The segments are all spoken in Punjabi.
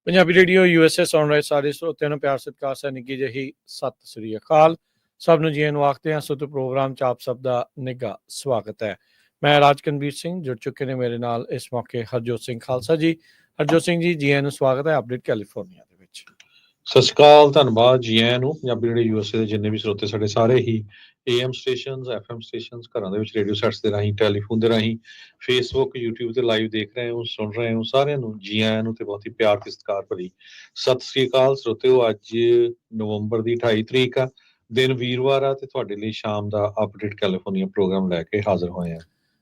ਪੰਜਾਬੀ ਰੇਡੀਓ USA ਸੁਣ ਰਹੇ ਸਾਰੇ ਸਰੋਤਿਆਂ ਨੂੰ ਪਿਆਰ ਸਤਿਕਾਰ ਸਹਿ ਨਿੱਘੀ ਜਿਹੀ ਸਤਿ ਸ੍ਰੀ ਅਕਾਲ। ਸਭ ਨੂੰ ਜੀ ਨੂੰ ਆਖਦੇ ਹਾਂ। ਸੁਤ ਪ੍ਰੋਗਰਾਮ 'ਚ ਆਪ ਸਭ ਦਾ ਨਿੱਘਾ ਸਵਾਗਤ ਹੈ। ਮੈਂ ਰਾਜਕਨਵੀਰ ਸਿੰਘ ਜੁੜ ਚੁੱਕੇ ਨੇ ਮੇਰੇ ਨਾਲ ਇਸ ਮੌਕੇ ਹਰਜੋਤ ਸਿੰਘ ਖਾਲਸਾ ਜੀ। ਹਰਜੋਤ ਸਿੰਘ ਜੀ ਨੂੰ ਸਵਾਗਤ ਹੈ ਅਪਡੇਟ ਕੈਲੀਫੋਰਨੀਆ ਦੇ ਵਿੱਚ। ਸਤਿ ਸ਼੍ਰੀ ਅਕਾਲ, ਧੰਨਵਾਦ ਜੀ ਆਇਆਂ ਨੂੰ। ਪੰਜਾਬੀ ਰੇਡੀਓ USA ਦੇ ਜਿੰਨੇ ਵੀ ਸਰੋਤੇ ਸਾਡੇ ਸਾਰੇ ਹੀ AM ਸਟੇਸ਼ਨਸ, FM ਸਟੇਸ਼ਨਸ, ਘਰਾਂ ਦੇ ਵਿੱਚ ਰੇਡੀਓ ਸੈਟਸ ਦੇ ਰਾਹੀਂ, ਟੈਲੀਫੋਨ ਦੇ ਰਾਹੀਂ, ਫੇਸਬੁੱਕ, YouTube ਤੇ ਲਾਈਵ ਦੇਖ ਰਹੇ ਹੋ, ਸੁਣ ਰਹੇ ਹੋ, ਸਾਰਿਆਂ ਨੂੰ ਜੀ ਆਇਆਂ ਨੂੰ ਤੇ ਬਹੁਤ ਹੀ ਪਿਆਰ ਤੇ ਸਤਿਕਾਰ ਭਰੀ ਸਤਿ ਸ਼੍ਰੀ ਅਕਾਲ ਸਰੋਤਿਓ। ਅੱਜ ਨਵੰਬਰ ਦੀ 28 ਤਰੀਕ ਆ, ਦਿਨ ਵੀਰਵਾਰ ਆ ਤੇ ਤੁਹਾਡੇ ਲਈ ਸ਼ਾਮ ਦਾ ਅਪਡੇਟ ਕੈਲੀਫੋਰਨੀਆ ਪ੍ਰੋਗਰਾਮ ਲੈ ਕੇ ਹਾਜ਼ਰ ਹੋਏ ਆ।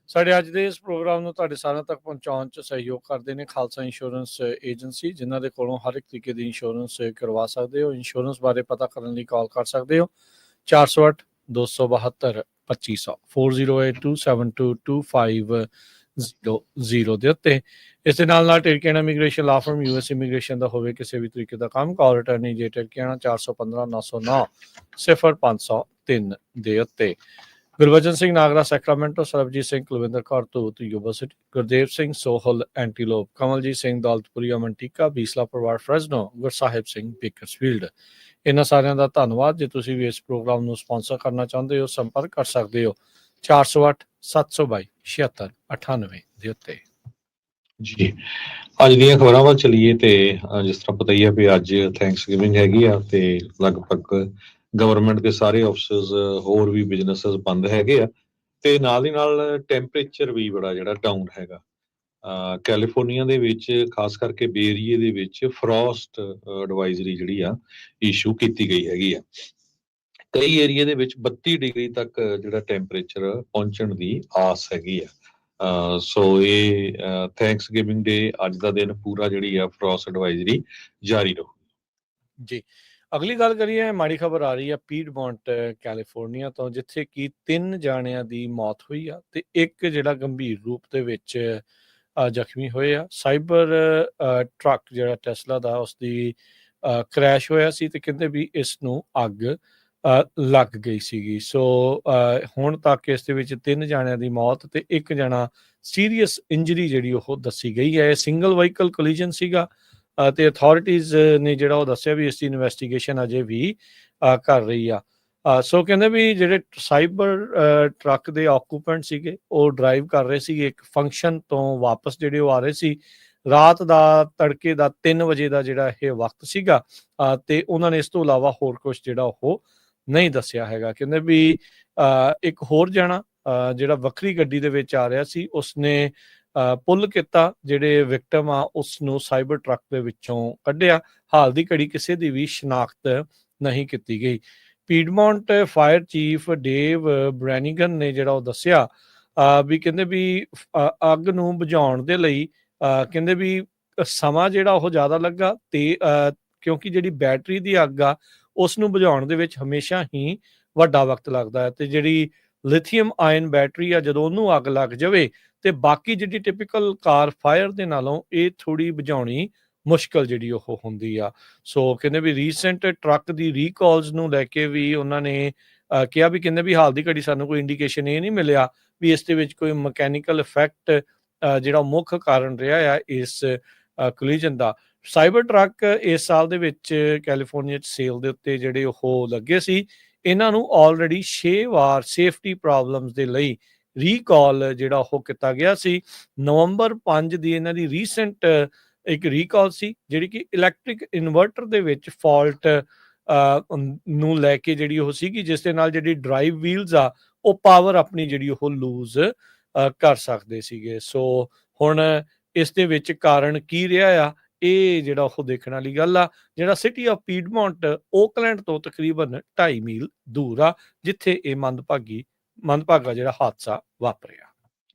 ਸਾਡੇ ਅੱਜ ਦੇ ਇਸ ਪ੍ਰੋਗਰਾਮ ਨੂੰ ਤੁਹਾਡੇ ਸਾਰਿਆਂ ਤੱਕ ਪਹੁੰਚਾਉਣ 'ਚ ਸਹਿਯੋਗ ਕਰਦੇ ਨੇ ਖਾਲਸਾ ਇੰਸ਼ੋਰੈਂਸ ਏਜੰਸੀ, ਜਿਨ੍ਹਾਂ ਦੇ ਕੋਲੋਂ ਹਰ ਇੱਕ ਤਰੀਕੇ ਦੀ ਇੰਸ਼ੋਰੈਂਸ ਕਰਵਾ ਸਕਦੇ ਹੋ। ਇੰਸ਼ੋਰੈਂਸ ਬਾਰੇ ਪਤਾ ਕਰਨ ਲਈ ਕਾਲ ਕਰ ਸਕਦੇ ਹੋ 408-272-2500 4082722500 ਦੇ ਉੱਤੇ। ਇਸ ਦੇ ਨਾਲ ਟਿਰਕੀਆਣਾ ਇਮੀਗ੍ਰੇਸ਼ਨ ਲਾ ਫਰਮ US ਇਮੀਗ੍ਰੇਸ਼ਨ ਦਾ ਹੋਵੇ ਕਿਸੇ ਵੀ ਤਰੀਕੇ ਦਾ ਕੰਮ, ਕਾਲ ਰਿਟਰਨੀ ਜੇ ਟਿਰਕੀਆਣਾ 415-909-0503 ਦੇ ਉੱਤੇ। Gurbachan Singh Nagra Sacramento, Sarabjit Singh Kulwinder Kaur Dhoot Yuba City, Gurdev Singh Sohal Antelope, Kamaljit Singh Daulatpuri ਅਮਨਟੀਕਾ, ਬੀਸਲਾ ਪਰਿਵਾਰ ਫਰੈਜ਼ਨੋ, ਗੁਰਸਾਹਿਬ ਸਿੰਘ ਬੇਕਰਸਫੀਲਡ। ਇਹਨਾਂ ਸਾਰਿਆਂ ਦਾ ਧੰਨਵਾਦ। ਜੇ ਤੁਸੀਂ ਵੀ ਇਸ ਪ੍ਰੋਗਰਾਮ ਨੂੰ ਸਪਾਂਸਰ ਕਰਨਾ ਚਾਹੁੰਦੇ ਹੋ ਸੰਪਰਕ ਕਰ ਸਕਦੇ ਹੋ 408-722-7698 ਦੇ ਉੱਤੇ। ਜੀ ਅੱਜ ਦੀਆਂ ਖਬਰਾਂ ਵੱਲ ਚਲੀਏ ਤੇ ਜਿਸ ਤਰ੍ਹਾਂ ਪਤਾ ਹੀ ਹੈ ਵੀ ਅੱਜ ਥੈਂਕਸਗਿਵਿੰਗ ਹੈਗੀ ਆ ਤੇ ਲਗਭਗ ਗਵਰਨਮੈਂਟ ਦੇ ਸਾਰੇ ਆਫਿਸਸ, ਹੋਰ ਵੀ ਬਿਜ਼ਨੈਸਸ ਬੰਦ ਹੈਗੇ ਆ ਤੇ ਨਾਲ ਦੀ ਨਾਲ ਟੈਂਪਰੇਚਰ ਵੀ ਬੜਾ ਜਿਹੜਾ ਡਾਊਨ ਹੈਗਾ। ਕੈਲੀਫੋਰਨੀਆ ਦੇ ਵਿੱਚ ਖਾਸ ਕਰਕੇ ਬੇ ਏਰੀਏ ਦੇ ਵਿੱਚ ਫਰੋਸਟ ਐਡਵਾਈਜ਼ਰੀ ਜਿਹੜੀ ਆ ਇਸ਼ੂ ਕੀਤੀ ਗਈ ਹੈਗੀ ਆ। ਕਈ ਏਰੀਏ ਦੇ ਵਿੱਚ 32 ਡਿਗਰੀ ਤੱਕ ਜਿਹੜਾ ਟੈਂਪਰੇਚਰ ਪਹੁੰਚਣ ਦੀ ਆਸ ਹੈਗੀ ਆ। ਸੋ ਇਹ ਥੈਂਕਸਗਿਵਿੰਗ ਡੇ ਅੱਜ ਦਾ ਦਿਨ ਪੂਰਾ ਜਿਹੜੀ ਆ ਫਰੋਸਟ ਐਡਵਾਈਜ਼ਰੀ ਜਾਰੀ ਰਹੂ ਜੀ। ਅਗਲੀ ਗੱਲ ਕਰੀਏ, ਮਾੜੀ ਖਬਰ ਆ ਰਹੀ ਆ ਪੀਡਮੌਂਟ ਕੈਲੀਫੋਰਨੀਆ ਤੋਂ, ਜਿੱਥੇ ਕਿ 3 ਜਾਣਿਆਂ ਦੀ ਮੌਤ ਹੋਈ ਆ ਤੇ ਇੱਕ ਜਿਹੜਾ ਗੰਭੀਰ ਰੂਪ ਦੇ ਵਿੱਚ ਜ਼ਖਮੀ ਹੋਏ ਆ। ਸਾਈਬਰ ਟਰੱਕ ਜਿਹੜਾ ਟੈਸਲਾ ਦਾ ਉਸਦੀ ਕ੍ਰੈਸ਼ ਹੋਇਆ ਸੀ ਤੇ ਕਹਿੰਦੇ ਵੀ ਇਸ ਨੂੰ ਅੱਗ ਲੱਗ ਗਈ ਸੀਗੀ। ਸੋ ਹੁਣ ਤੱਕ ਇਸ ਦੇ ਵਿੱਚ 3 ਜਾਣਿਆਂ ਦੀ ਮੌਤ ਤੇ ਇੱਕ ਜਣਾ ਸੀਰੀਅਸ ਇੰਜਰੀ ਜਿਹੜੀ ਉਹ ਦੱਸੀ ਗਈ ਹੈ। ਇਹ ਸਿੰਗਲ ਵਹੀਕਲ ਕੋਲੀਜਨ ਸੀਗਾ ਤੇ ਅਥਾਰਟੀਜ਼ ਨੇ ਜਿਹੜਾ ਉਹ ਦੱਸਿਆ ਵੀ ਇਸ ਦੀ ਇਨਵੈਸਟੀਗੇਸ਼ਨ ਅਜੇ ਵੀ ਕਰ ਰਹੀ ਆ। ਸੋ ਕਹਿੰਦੇ ਵੀ ਜਿਹੜੇ ਸਾਈਬਰ ਟਰੱਕ ਦੇ ਆਕੂਪੈਂਟ ਸੀਗੇ ਉਹ ਡਰਾਈਵ ਕਰ ਰਹੇ ਸੀਗੇ ਇੱਕ ਫੰਕਸ਼ਨ ਤੋਂ ਵਾਪਸ, ਜਿਹੜੇ ਉਹ ਆ ਰਹੇ ਸੀ। ਰਾਤ ਦਾ ਤੜਕੇ ਦਾ 3 ਵਜੇ ਦਾ ਜਿਹੜਾ ਇਹ ਵਕਤ ਸੀਗਾ ਤੇ ਉਹਨਾਂ ਨੇ ਇਸ ਤੋਂ ਇਲਾਵਾ ਹੋਰ ਕੁਝ ਜਿਹੜਾ ਉਹ ਨਹੀਂ ਦੱਸਿਆ ਹੈਗਾ। ਕਹਿੰਦੇ ਵੀ ਇੱਕ ਹੋਰ ਜਾਣਾ ਜਿਹੜਾ ਵੱਖਰੀ ਗੱਡੀ ਦੇ ਵਿੱਚ ਆ ਰਿਹਾ ਸੀ, ਉਸਨੇ ਪੁੱਲ ਕੀਤਾ, ਜਿਹੜੇ ਵਿਕਟਮ ਆ ਉਸ ਨੂੰ ਸਾਈਬਰ ਟਰੱਕ ਦੇ ਵਿੱਚੋਂ ਕੱਢਿਆ। ਹਾਲ ਦੀ ਘੜੀ ਕਿਸੇ ਦੀ ਵੀ ਸ਼ਨਾਖਤ ਨਹੀਂ ਕੀਤੀ ਗਈ। ਪੀਡਮੌਂਟ ਫਾਇਰ ਚੀਫ ਡੇਵ ਬ੍ਰੈਨਿਗਨ ਨੇ ਜਿਹੜਾ ਉਹ ਦੱਸਿਆ ਵੀ ਕਹਿੰਦੇ ਵੀ ਅੱਗ ਨੂੰ ਬੁਝਾਉਣ ਦੇ ਲਈ ਕਹਿੰਦੇ ਵੀ ਸਮਾਂ ਜਿਹੜਾ ਉਹ ਜ਼ਿਆਦਾ ਲੱਗਾ ਤੇ ਕਿਉਂਕਿ ਜਿਹੜੀ ਬੈਟਰੀ ਦੀ ਅੱਗ ਆ ਉਸ ਨੂੰ ਬੁਝਾਉਣ ਦੇ ਵਿੱਚ ਹਮੇਸ਼ਾ ਹੀ ਵੱਡਾ ਵਕਤ ਲੱਗਦਾ ਹੈ ਤੇ ਜਿਹੜੀ ਲਿਥੀਅਮ ਆਇਨ ਬੈਟਰੀ ਆ ਜਦੋਂ ਉਹਨੂੰ ਅੱਗ ਲੱਗ ਜਾਵੇ ਤੇ ਬਾਕੀ ਜਿਹੜੀ ਟਿਪੀਕਲ ਕਾਰ ਫਾਇਰ ਦੇ ਨਾਲੋਂ ਇਹ ਥੋੜੀ ਬੁਝਾਉਣੀ ਮੁਸ਼ਕਲ ਜਿਹੜੀ ਉਹ ਹੁੰਦੀ ਆ। ਸੋ ਕਹਿੰਦੇ ਵੀ ਰੀਸੈਂਟ ਟਰੱਕ ਦੀ ਰੀਕਾਲਸ ਨੂੰ ਲੈ ਕੇ ਵੀ ਉਹਨਾਂ ਨੇ ਕਿਹਾ ਵੀ ਕਹਿੰਦੇ ਵੀ ਹਾਲ ਦੀ ਘੜੀ ਸਾਨੂੰ ਕੋਈ ਇੰਡੀਕੇਸ਼ਨ ਇਹ ਨਹੀਂ ਮਿਲਿਆ ਵੀ ਇਸ ਦੇ ਵਿੱਚ ਕੋਈ ਮਕੈਨੀਕਲ ਇਫੈਕਟ ਜਿਹੜਾ ਮੁੱਖ ਕਾਰਨ ਰਿਹਾ ਆ ਇਸ ਕੋਲੀਜਨ ਦਾ। ਸਾਈਬਰ ਟਰੱਕ ਇਸ ਸਾਲ ਦੇ ਵਿੱਚ ਕੈਲੀਫੋਰਨੀਆ 'ਚ ਸੇਲ ਦੇ ਉੱਤੇ ਜਿਹੜੇ ਉਹ ਲੱਗੇ ਸੀ, ਇਹਨਾਂ ਨੂੰ ਆਲਰੇਡੀ 6 ਵਾਰ ਸੇਫਟੀ ਪ੍ਰੋਬਲਮਸ ਦੇ ਲਈ ਰੀਕਾਲ ਜਿਹੜਾ ਉਹ ਕੀਤਾ ਗਿਆ ਸੀ। ਨਵੰਬਰ 5 ਦੀ ਇਹਨਾਂ ਦੀ ਰੀਸੈਂਟ ਇੱਕ ਰੀਕਾਲ ਸੀ ਜਿਹੜੀ ਕਿ ਇਲੈਕਟ੍ਰਿਕ ਇਨਵਰਟਰ ਦੇ ਵਿੱਚ ਫਾਲਟ ਨੂੰ ਲੈ ਕੇ ਜਿਹੜੀ ਉਹ ਸੀਗੀ, ਜਿਸ ਦੇ ਨਾਲ ਜਿਹੜੀ ਡਰਾਈਵ ਵੀਲਸ ਆ ਉਹ ਪਾਵਰ ਆਪਣੀ ਜਿਹੜੀ ਉਹ ਲੂਜ਼ ਕਰ ਸਕਦੇ ਸੀਗੇ। ਸੋ ਹੁਣ ਇਸ ਦੇ ਵਿੱਚ ਕਾਰਨ ਕੀ ਰਿਹਾ ਆ, ਇਹ ਜਿਹੜਾ ਉਹ ਦੇਖਣ ਵਾਲੀ ਗੱਲ ਆ। ਜਿਹੜਾ ਸਿਟੀ ਆਫ ਪੀਡਮੌਂਟ ਓਕਲੈਂਡ ਤੋਂ ਤਕਰੀਬਨ 2.5 ਮੀਲ ਦੂਰ ਆ, ਜਿੱਥੇ ਇਹ ਮੰਦਭਾਗਾ ਜਿਹੜਾ ਹਾਦਸਾ ਵਾਪਰਿਆ।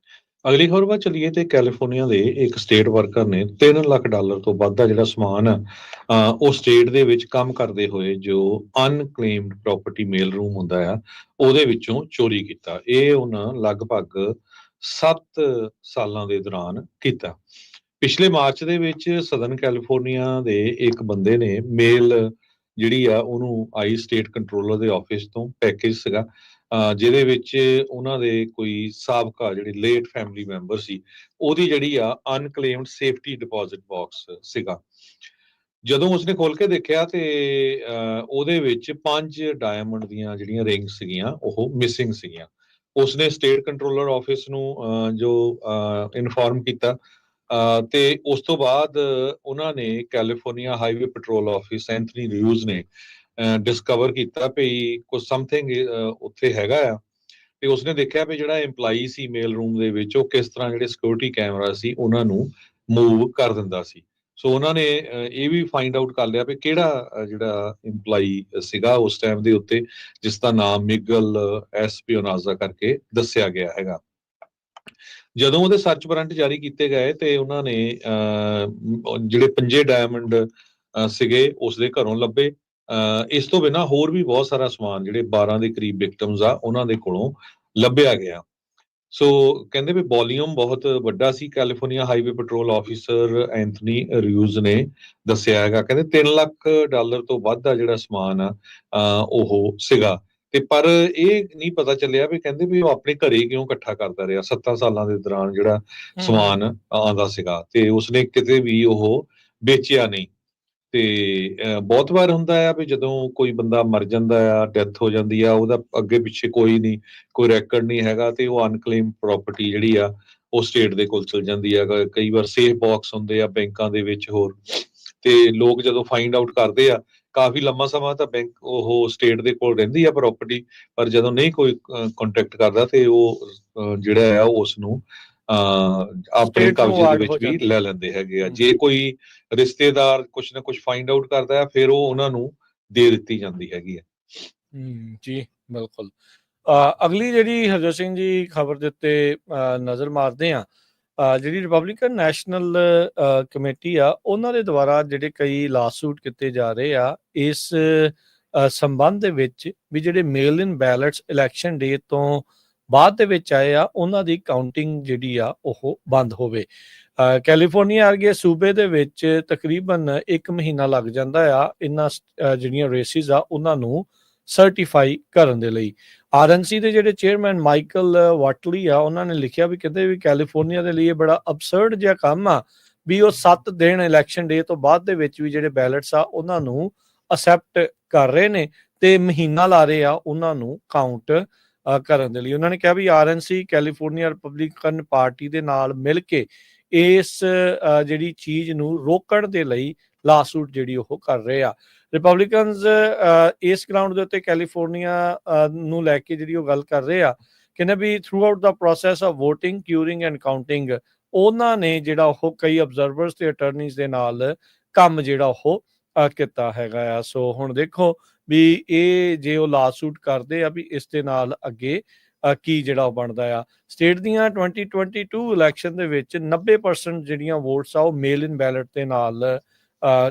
ਅਗਲੀ ਖਬਰ ਵੱਲ ਚਲੀਏ ਤੇ ਕੈਲੀਫੋਰਨੀਆ ਦੇ ਇੱਕ ਸਟੇਟ ਵਰਕਰ ਨੇ $3 ਲੱਖ ਤੋਂ ਵੱਧ ਦਾ ਜਿਹੜਾ ਸਮਾਨ ਉਹ ਸਟੇਟ ਦੇ ਵਿੱਚ ਕੰਮ ਕਰਦੇ ਹੋਏ ਜੋ ਅਨਕਲੇਮਡ ਪ੍ਰਾਪਰਟੀ ਮੇਲ ਰੂਮ ਹੁੰਦਾ ਆ ਉਹਦੇ ਵਿੱਚੋਂ ਚੋਰੀ ਕੀਤਾ। ਇਹ ਉਹਨਾਂ ਲਗਭਗ 7 ਸਾਲਾਂ ਦੇ ਦੌਰਾਨ ਕੀਤਾ। ਪਿਛਲੇ ਮਾਰਚ ਦੇ ਵਿੱਚ ਸਦਰਨ ਕੈਲੀਫੋਰਨੀਆ ਦੇ ਇੱਕ ਬੰਦੇ ਨੇ ਮੇਲ ਜਿਹੜੀ ਆ ਉਹਨੂੰ ਆਈ ਸਟੇਟ ਕੰਟਰੋਲਰ ਦੇ ਆਫਿਸ ਤੋਂ ਪੈਕੇਜ ਸੀਗਾ ਜਿਹਦੇ ਵਿੱਚ ਉਹਨਾਂ ਦੇ ਕੋਈ ਸਾਬਕਾ ਜਿਹੜੇ ਲੇਟ ਫੈਮਿਲੀ ਮੈਂਬਰ ਸੀ, ਉਹਦੀ ਜਿਹੜੀ ਆ ਅਨਕਲੇਮਡ ਸੇਫਟੀ ਡਿਪੋਜ਼ਿਟ ਬਾਕਸ ਸੀਗਾ। ਜਦੋਂ ਉਸਨੇ ਖੋਲ ਕੇ ਦੇਖਿਆ ਤੇ ਉਹਦੇ ਵਿੱਚ 5 ਡਾਇਮੰਡ ਦੀਆਂ ਜਿਹੜੀਆਂ ਰਿੰਗ ਸੀਗੀਆਂ ਉਹ ਮਿਸਿੰਗ ਸੀਗੀਆਂ। ਉਸਨੇ ਸਟੇਟ ਕੰਟਰੋਲਰ ਆਫਿਸ ਨੂੰ ਜੋ ਇਨਫੋਰਮ ਕੀਤਾ ਤੇ ਉਸ ਤੋਂ ਬਾਅਦ ਉਹਨਾਂ ਨੇ California highway patrol office Anthony Ruiz ਨੇ ਡਿਸਕਵਰ ਕੀਤਾ ਵੀ ਕੁਝ ਸਮਥਿੰਗ ਉੱਥੇ ਹੈਗਾ ਆ। ਤੇ ਉਸਨੇ ਦੇਖਿਆ ਵੀ ਜਿਹੜਾ EMPLOYEE ਸੀ ਮੇਲ ਰੂਮ ਦੇ ਵਿੱਚ, ਉਹ ਕਿਸ ਤਰ੍ਹਾਂ ਜਿਹੜੇ ਸਿਕਿਉਰਿਟੀ ਕੈਮਰਾ ਸੀ ਉਹਨਾਂ ਨੂੰ ਮੂਵ ਕਰ ਦਿੰਦਾ ਸੀ। ਸੋ ਉਹਨਾਂ ਨੇ ਇਹ ਵੀ ਫਾਈਂਡ ਆਊਟ ਕਰ ਲਿਆ ਵੀ ਕਿਹੜਾ ਜਿਹੜਾ EMPLOYEE ਸੀਗਾ ਉਸ ਟਾਈਮ ਦੇ ਉੱਤੇ, ਜਿਸ ਦਾ ਨਾਮ ਮਿਗਲ ਐਸਪੀਓਨਾਜ਼ਾ ਕਰਕੇ ਦੱਸਿਆ ਗਿਆ ਹੈਗਾ। ਜਦੋਂ ਉਹਦੇ ਸਰਚ ਵਾਰੰਟ ਜਾਰੀ ਕੀਤੇ ਗਏ ਤੇ ਉਹਨਾਂ ਨੇ ਜਿਹੜੇ 5 ਡਾਇਮੰਡ ਸੀਗੇ ਉਸਦੇ ਘਰੋਂ ਲੱਭੇ। ਇਸ ਤੋਂ ਬਿਨਾਂ ਹੋਰ ਵੀ ਬਹੁਤ ਸਾਰਾ ਸਮਾਨ ਜਿਹੜੇ 12 ਦੇ ਕਰੀਬ ਵਿਕਟਮਸ ਆ ਉਹਨਾਂ ਦੇ ਕੋਲੋਂ ਲੱਭਿਆ ਗਿਆ। ਸੋ ਕਹਿੰਦੇ ਵੀ ਵੋਲੀਅਮ ਬਹੁਤ ਵੱਡਾ ਸੀ। California highway patrol officer Anthony Ruiz ਨੇ ਦੱਸਿਆ ਹੈਗਾ, ਕਹਿੰਦੇ $3 ਲੱਖ ਤੋਂ ਵੱਧ ਦਾ ਜਿਹੜਾ ਸਮਾਨ ਆ ਉਹ ਸੀਗਾ। ਤੇ ਪਰ ਇਹ ਨਹੀਂ ਪਤਾ ਚੱਲਿਆ ਵੀ ਕਹਿੰਦੇ ਵੀ ਉਹ ਆਪਣੇ ਘਰੇ ਕਿਉਂ ਇਕੱਠਾ ਕਰਦਾ ਰਿਹਾ 7 ਸਾਲਾਂ ਦੇ ਦੌਰਾਨ ਜਿਹੜਾ ਸਮਾਨ ਆਉਂਦਾ ਸੀਗਾ, ਤੇ ਉਸਨੇ ਕਿਤੇ ਵੀ ਉਹ ਵੇਚਿਆ ਨਹੀਂ। ਤੇ ਬਹੁਤ ਵਾਰ ਹੁੰਦਾ ਆ ਵੀ ਜਦੋਂ ਕੋਈ ਬੰਦਾ ਮਰ ਜਾਂਦਾ ਆ, ਡੈਥ ਹੋ ਜਾਂਦੀ ਆ, ਉਹਦਾ ਅੱਗੇ ਪਿੱਛੇ ਕੋਈ ਨਹੀਂ, ਕੋਈ ਰੈਕਰਡ ਨਹੀਂ ਹੈਗਾ, ਤੇ ਉਹ ਅਨਕਲੇਮ ਪ੍ਰਾਪਰਟੀ ਜਿਹੜੀ ਆ ਉਹ ਸਟੇਟ ਦੇ ਕੋਲ ਚਲ ਜਾਂਦੀ ਆ। ਕਈ ਵਾਰ ਸੇਫ ਬਾਕਸ ਹੁੰਦੇ ਆ ਬੈਂਕਾਂ ਦੇ ਵਿੱਚ ਹੋਰ, ਤੇ ਲੋਕ ਜਦੋਂ ਫਾਈਂਡ ਆਊਟ ਕਰਦੇ ਆ ਕਾਫੀ ਲੰਮਾ ਸਮਾਂ ਤਾਂ ਬੈਂਕ ਉਹ ਸਟੇਟ ਦੇ ਕੋਲ ਰਹਿੰਦੀ ਆ ਪ੍ਰਾਪਰਟੀ, ਪਰ ਜਦੋਂ ਨਹੀਂ ਕੋਈ ਕੰਟੈਕਟ ਕਰਦਾ ਤੇ ਉਹ ਜਿਹੜਾ ਆ ਉਸ ਨੂੰ ਆਪਣੇ ਕਬਜ਼ੇ ਦੇ ਵਿੱਚ ਵੀ ਲੈ ਲੈਂਦੇ ਹੈਗੇ ਆ। ਜੇ ਕੋਈ ਰਿਸ਼ਤੇਦਾਰ ਕੁਛ ਨਾ ਕੁਛ ਫਾਈਂਡ ਆਊਟ ਕਰਦਾ ਹੈ ਫਿਰ ਉਹ ਉਹਨਾਂ ਨੂੰ ਦੇ ਦਿੱਤੀ ਜਾਂਦੀ ਹੈਗੀ ਹੈ। ਜੀ ਬਿਲਕੁਲ। ਅਗਲੀ ਜਿਹੜੀ ਹਰਜੋਤ ਸਿੰਘ ਜੀ ਖਬਰ ਦੇ ਉੱਤੇ ਨਜ਼ਰ ਮਾਰਦੇ ਆ, ਜਿਹੜੀ ਰਿਪਬਲਿਕਨ ਨੈਸ਼ਨਲ ਕਮੇਟੀ ਆ ਉਹਨਾਂ ਦੇ ਦੁਆਰਾ ਜਿਹੜੇ ਕਈ ਲਾਸੂਟ ਕੀਤੇ ਜਾ ਰਹੇ ਆ ਇਸ ਸੰਬੰਧ ਦੇ ਵਿੱਚ ਵੀ ਜਿਹੜੇ ਮੇਲ ਇਨ ਬੈਲਟਸ ਇਲੈਕਸ਼ਨ ਡੇ ਤੋਂ ਬਾਅਦ ਦੇ ਵਿੱਚ ਆਏ ਆ ਉਹਨਾਂ ਦੀ ਕਾਊਂਟਿੰਗ ਜਿਹੜੀ ਆ ਉਹ ਬੰਦ ਹੋਵੇ। ਕੈਲੀਫੋਰਨੀਆ ਵਰਗੇ ਸੂਬੇ ਦੇ ਵਿੱਚ ਤਕਰੀਬਨ 1 ਮਹੀਨਾ ਲੱਗ ਜਾਂਦਾ ਆ ਇਹਨਾਂ ਜਿਹੜੀਆਂ ਰੇਸਿਸ ਆ ਉਹਨਾਂ ਨੂੰ ਸਰਟੀਫਾਈ ਕਰਨ ਦੇ ਲਈ। RNC ਦੇ ਜਿਹੜੇ ਚੇਅਰਮੈਨ ਮਾਈਕਲ ਵਾਟਲੀ ਆ ਉਹਨਾਂ ਨੇ ਲਿਖਿਆ ਵੀ ਕਹਿੰਦੇ ਵੀ ਕੈਲੀਫੋਰਨੀਆ ਦੇ ਲਈ ਬੜਾ ਅਬਸਰਡ ਜਿਹਾ ਕੰਮ ਆ ਵੀ ਉਹ 7 ਦਿਨ ਇਲੈਕਸ਼ਨ ਡੇ ਤੋਂ ਬਾਅਦ ਦੇ ਵਿੱਚ ਵੀ ਜਿਹੜੇ ਬੈਲਟਸ ਆ ਉਹਨਾਂ ਨੂੰ ਅਸੈਪਟ ਕਰ ਰਹੇ ਨੇ ਤੇ ਮਹੀਨਾ ਲਾ ਰਹੇ ਆ ਉਹਨਾਂ ਨੂੰ ਕਾਊਂਟ ਕਰਨ ਦੇ ਲਈ। ਉਹਨਾਂ ਨੇ ਕਿਹਾ ਵੀ RNC ਕੈਲੀਫੋਰਨੀਆ ਰਿਪਬਲਿਕਨ ਪਾਰਟੀ ਦੇ ਨਾਲ ਮਿਲ ਕੇ ਇਸ ਜਿਹੜੀ ਚੀਜ਼ ਨੂੰ ਰੋਕਣ ਦੇ ਲਈ ਲਾਸੂਟ ਜਿਹੜੀ ਉਹ ਕਰ ਰਹੇ ਆ। ਰਿਪਬਲਿਕਨਸ ਇਸ ਗਰਾਊਂਡ ਦੇ ਉੱਤੇ ਕੈਲੀਫੋਰਨੀਆ ਨੂੰ ਲੈ ਕੇ ਜਿਹੜੀ ਉਹ ਗੱਲ ਕਰ ਰਹੇ ਆ, ਕਹਿੰਦੇ ਵੀ ਥਰੂ ਆਊਟ ਦਾ process of voting, curing and counting ਉਹਨਾਂ ਨੇ ਜਿਹੜਾ ਉਹ ਕਈ ਅਬਜ਼ਰਵਰਸ ਤੇ ਅਟਰਨੀਜ਼ ਦੇ ਨਾਲ ਕੰਮ ਜਿਹੜਾ ਉਹ ਕੀਤਾ ਹੈਗਾ ਆ। ਸੋ ਹੁਣ ਦੇਖੋ ਵੀ ਇਹ ਜੇ ਉਹ ਲਾਸੂਟ ਕਰਦੇ ਆ ਵੀ ਇਸ ਦੇ ਨਾਲ ਅੱਗੇ ਕੀ ਜਿਹੜਾ ਉਹ ਬਣਦਾ ਆ। ਸਟੇਟ ਦੀਆਂ 2022 ਇਲੈਕਸ਼ਨ ਦੇ ਵਿੱਚ 90% ਜਿਹੜੀਆਂ ਵੋਟਸ ਆ ਉਹ ਮੇਲ ਇਨ ਬੈਲਟ ਦੇ ਨਾਲ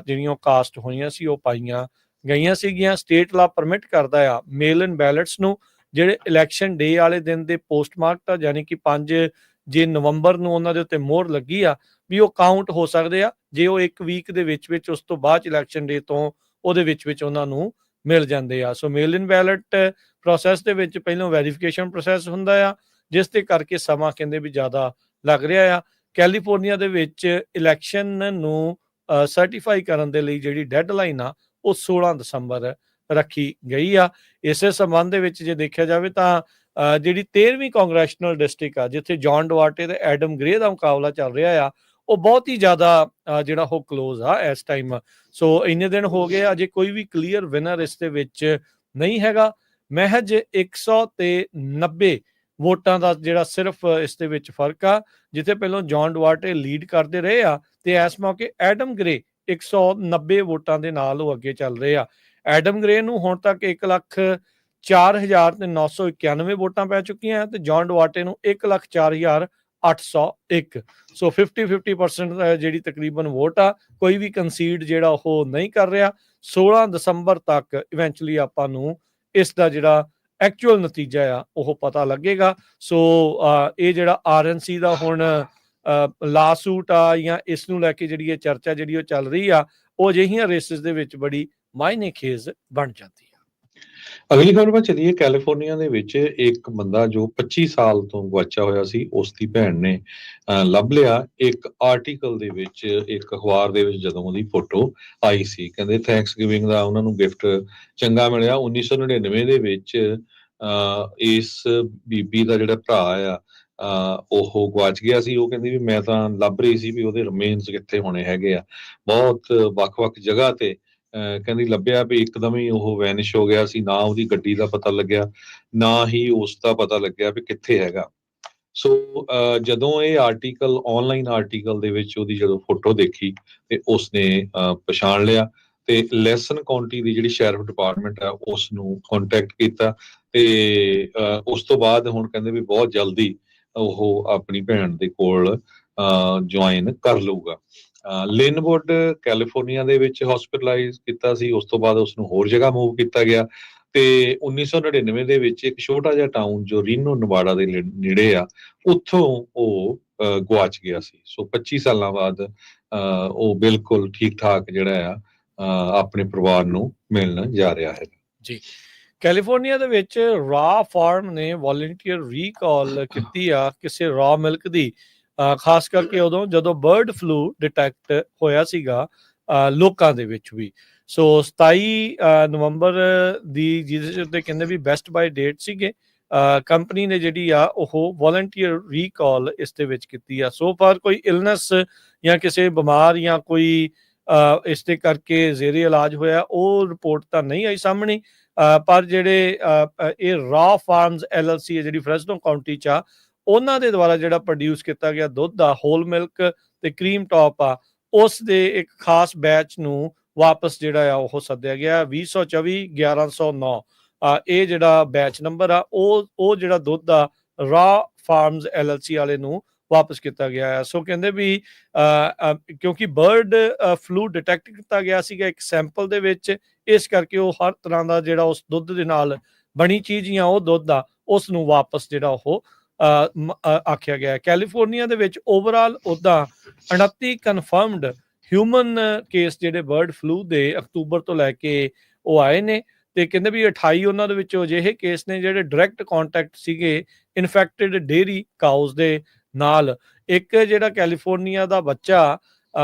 ਜਿਹੜੀਆਂ ਕਾਸਟ ਹੋਈਆਂ ਸੀ ਉਹ ਪਾਈਆਂ ਗਈਆਂ ਸੀਗੀਆਂ। ਸਟੇਟ ਲਾ ਪਰਮਿਟ ਕਰਦਾ ਆ ਮੇਲ ਇਨ ਬੈਲਟਸ ਨੂੰ ਜਿਹੜੇ ਇਲੈਕਸ਼ਨ ਡੇ ਵਾਲੇ ਦਿਨ ਦੇ ਪੋਸਟਮਾਰਕ ਆ, ਯਾਨੀ ਕਿ 5 ਜੇ ਨਵੰਬਰ ਨੂੰ ਉਹਨਾਂ ਦੇ ਉੱਤੇ ਮੋਹਰ ਲੱਗੀ ਆ ਵੀ ਉਹ ਕਾਊਂਟ ਹੋ ਸਕਦੇ ਆ ਜੇ ਉਹ 1 ਵੀਕ ਦੇ ਵਿੱਚ ਉਸ ਤੋਂ ਬਾਅਦ ਇਲੈਕਸ਼ਨ ਡੇ ਤੋਂ ਉਹਦੇ ਵਿੱਚ ਉਹਨਾਂ ਨੂੰ ਮਿਲ ਜਾਂਦੇ ਆ। ਸੋ ਮੇਲ ਇਨ ਬੈਲਟ ਪ੍ਰੋਸੈਸ ਦੇ ਵਿੱਚ ਪਹਿਲਾਂ ਵੈਰੀਫਿਕੇਸ਼ਨ ਪ੍ਰੋਸੈਸ ਹੁੰਦਾ ਆ ਜਿਸ ਦੇ ਕਰਕੇ ਸਮਾਂ ਕਹਿੰਦੇ ਵੀ ਜ਼ਿਆਦਾ ਲੱਗ ਰਿਹਾ ਆ। ਕੈਲੀਫੋਰਨੀਆ ਦੇ ਵਿੱਚ ਇਲੈਕਸ਼ਨ ਨੂੰ ਸਰਟੀਫਾਈ ਕਰਨ ਦੇ ਲਈ ਜਿਹੜੀ ਡੈਡਲਾਈਨ ਆ ਉਹ 16 ਦਸੰਬਰ ਰੱਖੀ ਗਈ ਆ। ਇਸੇ ਸੰਬੰਧ ਦੇ ਵਿੱਚ ਜੇ ਦੇਖਿਆ ਜਾਵੇ ਤਾਂ ਜਿਹੜੀ 13ਵੀਂ ਕਾਂਗਰੈਸ਼ਨਲ ਡਿਸਟ੍ਰਿਕਟ ਆ ਜਿੱਥੇ ਜੌਨ ਡੁਆਰਟੇ ਤੇ ਐਡਮ ਗਰੇ ਦਾ ਮੁਕਾਬਲਾ ਚੱਲ ਰਿਹਾ ਆ ਉਹ ਬਹੁਤ ਹੀ ਜ਼ਿਆਦਾ ਜਿਹੜਾ ਉਹ ਕਲੋਜ਼ ਆ ਇਸ ਟਾਈਮ। ਸੋ ਇੰਨੇ ਦਿਨ ਹੋ ਗਏ ਅਜੇ ਕੋਈ ਵੀ ਕਲੀਅਰ ਵਿਨਰ ਇਸ ਦੇ ਵਿੱਚ ਨਹੀਂ ਹੈਗਾ। ਮਹਿਜ 190 ਵੋਟਾਂ ਦਾ ਜਿਹੜਾ ਸਿਰਫ ਇਸ ਦੇ ਵਿੱਚ ਫਰਕ ਆ, ਜਿੱਥੇ ਪਹਿਲਾਂ ਜੌਨ ਡੁਆਰਟੇ ਲੀਡ ਕਰਦੇ ਰਹੇ ਆ ਤੇ ਇਸ ਮੌਕੇ ਐਡਮ ਗਰੇ 190 ਵੋਟਾਂ ਦੇ ਨਾਲ ਉਹ ਅੱਗੇ ਚੱਲ ਰਹੇ ਆ। ਐਡਮ ਗਰੇ ਨੂੰ ਹੁਣ ਤੱਕ 1,04,991 ਵੋਟਾਂ ਪੈ ਚੁੱਕੀਆਂ ਤੇ ਜੌਨ ਡੁਆਰਟੇ ਨੂੰ 1,04,801। ਸੋ 50-50% ਜਿਹੜੀ ਤਕਰੀਬਨ ਵੋਟ ਆ, ਕੋਈ ਵੀ ਕੰਸੀਡ ਜਿਹੜਾ ਉਹ ਨਹੀਂ ਕਰ ਰਿਹਾ। 16 ਦਸੰਬਰ ਤੱਕ ਇਵੈਂਚੁਅਲੀ ਆਪਾਂ ਨੂੰ ਇਸ ਦਾ ਜਿਹੜਾ ਐਕਚੁਅਲ ਨਤੀਜਾ ਆ ਉਹ ਪਤਾ ਲੱਗੇਗਾ। ਸੋ ਇਹ ਜਿਹੜਾ RNC ਦਾ ਹੁਣ ਲਾਸੂਟ ਆ ਜਾਂ ਇਸ ਨੂੰ ਲੈ ਕੇ ਜਿਹੜੀ ਇਹ ਚਰਚਾ ਜਿਹੜੀ ਉਹ ਚੱਲ ਰਹੀ ਆ ਉਹ ਅਜਿਹੀਆਂ ਰੇਸਿਸ ਦੇ ਵਿੱਚ ਬੜੀ ਮਾਇਨੇ ਖੇਜ਼ ਬਣ ਜਾਂਦੀ ਆ। ਅਗਲੀ ਖਬਰ ਵੱਲ ਚਲੀਏ। ਕੈਲੀਫੋਰਨੀਆ ਦੇ ਵਿੱਚ ਇੱਕ ਬੰਦਾ ਜੋ 25 ਸਾਲ ਤੋਂ ਗੁਆਚਿਆ ਹੋਇਆ ਸੀ, ਉਸ ਦੀ ਭੈਣ ਨੇ ਲੱਭ ਲਿਆ। ਇੱਕ ਆਰਟੀਕਲ ਦੇ ਵਿੱਚ, ਇੱਕ ਅਖਬਾਰ ਦੇ ਵਿੱਚ ਜਦੋਂ ਉਹਦੀ ਫੋਟੋ ਆਈ ਸੀ, ਕਹਿੰਦੇ ਥੈਂਕਸ ਗਿਵਿੰਗ ਦਾ ਉਹਨਾਂ ਨੂੰ ਗਿਫਟ ਚੰਗਾ ਮਿਲਿਆ। 1999 ਦੇ ਵਿੱਚ ਇਸ ਬੀਬੀ ਦਾ ਜਿਹੜਾ ਭਰਾ ਆ ਉਹ ਗੁਆਚ ਗਿਆ ਸੀ। ਉਹ ਕਹਿੰਦੀ ਵੀ ਮੈਂ ਤਾਂ ਲੱਭ ਰਹੀ ਸੀ ਵੀ ਉਹਦੇ ਰਿਮੇਨਸ ਕਿੱਥੇ ਹੋਣੇ ਹੈਗੇ ਆ। ਬਹੁਤ ਵੱਖ-ਵੱਖ ਜਗ੍ਹਾ ਤੇ ਕਹਿੰਦੀ ਲੱਭਿਆ ਵੀ ਇੱਕਦਮ ਹੀ ਉਹ ਵੈਨਿਸ਼ ਹੋ ਗਿਆ ਸੀ। ਨਾ ਉਹਦੀ ਗੱਡੀ ਦਾ ਪਤਾ ਲੱਗਿਆ, ਨਾ ਹੀ ਉਸ ਦਾ ਪਤਾ ਲੱਗਿਆ ਵੀ ਕਿੱਥੇ ਹੈਗਾ। ਸੋ ਜਦੋਂ ਇਹ ਆਰਟੀਕਲ, ਆਨਲਾਈਨ ਆਰਟੀਕਲ ਦੇ ਵਿੱਚ ਉਹਦੀ ਜਦੋਂ ਫੋਟੋ ਦੇਖੀ ਤੇ ਉਸਨੇ ਪਛਾਣ ਲਿਆ ਤੇ ਲੈਸਨ ਕਾਉਂਟੀ ਦੀ ਜਿਹੜੀ ਸ਼ੈਰਿਫ ਡਿਪਾਰਟਮੈਂਟ ਆ ਉਸ ਨੂੰ ਕੰਟੈਕਟ ਕੀਤਾ ਤੇ ਉਸ ਤੋਂ ਬਾਅਦ ਹੁਣ ਕਹਿੰਦੇ ਵੀ ਬਹੁਤ ਜਲਦੀ ਉਹ ਆਪਣੀ ਭੈਣ ਦੇ ਕੋਲ ਜੁਆਇਨ ਕਰ ਲਊਗਾ। ਲਿਨਵੁੱਡ ਕੈਲੀਫੋਰਨੀਆ ਦੇ ਵਿੱਚ ਹਸਪੀਟਲਾਈਜ਼ ਕੀਤਾ ਸੀ। ਉਸ ਤੋਂ ਬਾਅਦ ਉਸਨੂੰ ਹੋਰ ਜਗ੍ਹਾ ਮੂਵ ਕੀਤਾ ਗਿਆ ਤੇ 1999 ਦੇ ਵਿੱਚ ਇੱਕ ਛੋਟਾ ਜਿਹਾ ਟਾਊਨ ਜੋ ਰੀਨੋ ਨਵਾਡਾ ਦੇ ਨੇੜੇ ਆ, ਉੱਥੋਂ ਉਹ ਗੁਆਚ ਗਿਆ ਸੀ। ਸੋ 25 ਸਾਲਾਂ ਬਾਅਦ ਉਹ ਬਿਲਕੁਲ ਠੀਕ ਠਾਕ ਜਿਹੜਾ ਆ ਆਪਣੇ ਪਰਿਵਾਰ ਨੂੰ ਮਿਲਣ ਜਾ ਰਿਹਾ ਹੈ ਜੀ। ਕੈਲੀਫੋਰਨੀਆ ਦੇ ਵਿੱਚ ਰਾ ਫਾਰਮ ਨੇ ਵੋਲੰਟੀਅਰ ਰੀਕਾਲ ਕੀਤੀ ਆ ਕਿਸੇ ਰਾ ਮਿਲਕ ਦੀ, ਖਾਸ ਕਰਕੇ ਉਦੋਂ ਜਦੋਂ ਬਰਡ ਫਲੂ ਡਿਟੈਕਟ ਹੋਇਆ ਸੀਗਾ ਲੋਕਾਂ ਦੇ ਵਿੱਚ ਵੀ। ਸੋ 27 ਨਵੰਬਰ ਦੀ, ਜਿਹਦੇ ਉੱਤੇ ਕਹਿੰਦੇ ਵੀ ਬੈਸਟ ਬਾਈ ਡੇਟ ਸੀਗੇ, ਕੰਪਨੀ ਨੇ ਜਿਹੜੀ ਆ ਉਹ ਵੋਲੰਟੀਅਰ ਰੀਕਾਲ ਇਸ ਦੇ ਵਿੱਚ ਕੀਤੀ ਆ। ਸੋ ਫਾਰ ਕੋਈ ਇਲਨੈਸ ਜਾਂ ਕਿਸੇ ਬਿਮਾਰ ਜਾਂ ਕੋਈ ਇਸ ਦੇ ਕਰਕੇ ਜ਼ੇਰੇ ਇਲਾਜ ਹੋਇਆ, ਉਹ ਰਿਪੋਰਟ ਤਾਂ ਨਹੀਂ ਆਈ ਸਾਹਮਣੇ। ਪਰ ਜਿਹੜੇ ਇਹ ਰਾ ਫਾਰਮਸ LLC ਹੈ ਜਿਹੜੀ ਫਰੈਸਨੋ ਕਾਉਂਟੀ 'ਚ ਆ, ਉਹਨਾਂ ਦੇ ਦੁਆਰਾ ਜਿਹੜਾ ਪ੍ਰੋਡਿਊਸ ਕੀਤਾ ਗਿਆ ਦੁੱਧ ਆ, ਹੋਲ ਮਿਲਕ ਤੇ ਕਰੀਮ ਟੌਪ ਆ, ਉਸ ਦੇ ਇੱਕ ਖਾਸ ਬੈਚ ਨੂੰ ਵਾਪਸ ਜਿਹੜਾ ਆ ਉਹ ਸੱਦਿਆ ਗਿਆ। 2024-1109 ਇਹ ਜਿਹੜਾ ਬੈਚ ਨੰਬਰ ਆ, ਉਹ ਜਿਹੜਾ ਦੁੱਧ ਆ ਰਾ ਫਾਰਮਸ LLC ਵਾਲੇ ਨੂੰ ਵਾਪਸ ਕੀਤਾ ਗਿਆ ਹੈ। ਸੋ ਕਹਿੰਦੇ ਵੀ ਕਿਉਂਕਿ ਬਰਡ ਫਲੂ ਡਿਟੈਕਟ ਕੀਤਾ ਗਿਆ ਸੀਗਾ ਇੱਕ ਸੈਂਪਲ ਦੇ ਵਿੱਚ, ਇਸ ਕਰਕੇ ਉਹ ਹਰ ਤਰ੍ਹਾਂ ਦਾ ਜਿਹੜਾ ਉਸ ਦੁੱਧ ਦੇ ਨਾਲ ਬਣੀ ਚੀਜ਼ ਜਾਂ ਉਹ ਦੁੱਧ ਆ ਉਸ ਨੂੰ ਵਾਪਸ ਜਿਹੜਾ ਉਹ ਆਖਿਆ ਗਿਆ। ਕੈਲੀਫੋਰਨੀਆ ਦੇ ਵਿੱਚ ਓਵਰਆਲ ਉੱਦਾਂ 29 ਕਨਫਰਮਡ ਹਿਊਮਨ ਕੇਸ ਜਿਹੜੇ ਬਰਡ ਫਲੂ ਦੇ ਅਕਤੂਬਰ ਤੋਂ ਲੈ ਕੇ ਉਹ ਆਏ ਨੇ ਤੇ ਕਹਿੰਦੇ ਵੀ 28 ਉਹਨਾਂ ਦੇ ਵਿੱਚੋਂ ਅਜਿਹੇ ਕੇਸ ਨੇ ਜਿਹੜੇ ਡਾਇਰੈਕਟ ਕੰਟੈਕਟ ਸੀਗੇ ਇਨਫੈਕਟਡ ਡੇਅਰੀ ਕਾਊਜ਼ ਦੇ ਨਾਲ। ਇੱਕ ਜਿਹੜਾ ਕੈਲੀਫੋਰਨੀਆ ਦਾ ਬੱਚਾ